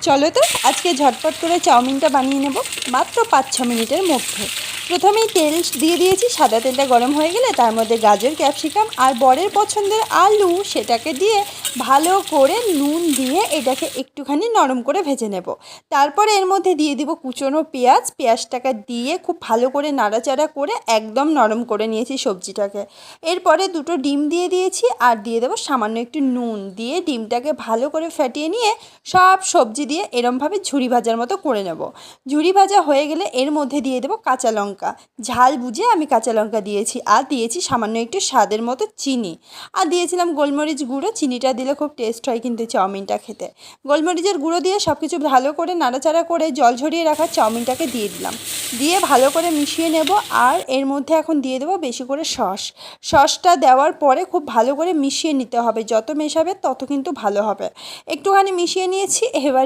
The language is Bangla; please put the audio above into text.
চলো তো আজকে ঝটপট করে চাউমিনটা বানিয়ে নেব মাত্র 5-6 মিনিটের মধ্যে। প্রথমেই তেল দিয়ে দিয়েছি, সাদা তেলটা গরম হয়ে গেলে তার মধ্যে গাজর, ক্যাপসিকাম আর বরের পছন্দের আলু সেটাকে দিয়ে ভালো করে নুন দিয়ে এটাকে একটুখানি নরম করে ভেজে নেব। তারপরে এর মধ্যে দিয়ে দিব কুচনো পেঁয়াজটাকে দিয়ে খুব ভালো করে নাড়াচাড়া করে একদম নরম করে নিয়েছি সবজিটাকে। এরপরে দুটো ডিম দিয়ে দিয়েছি আর দিয়ে দেবো সামান্য একটু নুন দিয়ে ডিমটাকে ভালো করে ফাটিয়ে নিয়ে সব সবজি দিয়ে এরমভাবে ঝুরি ভাজার মতো করে নেব। ঝুরি ভাজা হয়ে গেলে এর মধ্যে দিয়ে দেবো কাঁচা লঙ্কা, ঝাল বুঝে আমি কাঁচা লঙ্কা দিয়েছি, আর দিয়েছি সামান্য একটু স্বাদের মতো চিনি, আর দিয়েছিলাম গোলমরিচ গুঁড়ো। চিনিটা দিলে খুব টেস্ট হয় কিন্তু চাউমিনটা খেতে। গোলমরিচের গুঁড়ো দিয়ে সব কিছু ভালো করে নাড়াচাড়া করে জল ঝরিয়ে রাখা চাউমিনটাকে দিয়ে দিলাম, দিয়ে ভালো করে মিশিয়ে নেব। আর এর মধ্যে এখন দিয়ে দেবো বেশি করে সসটা দেওয়ার পরে খুব ভালো করে মিশিয়ে নিতে হবে, যত মেশাবে তত কিন্তু ভালো হবে। একটুখানি মিশিয়ে নিয়েছি, এবার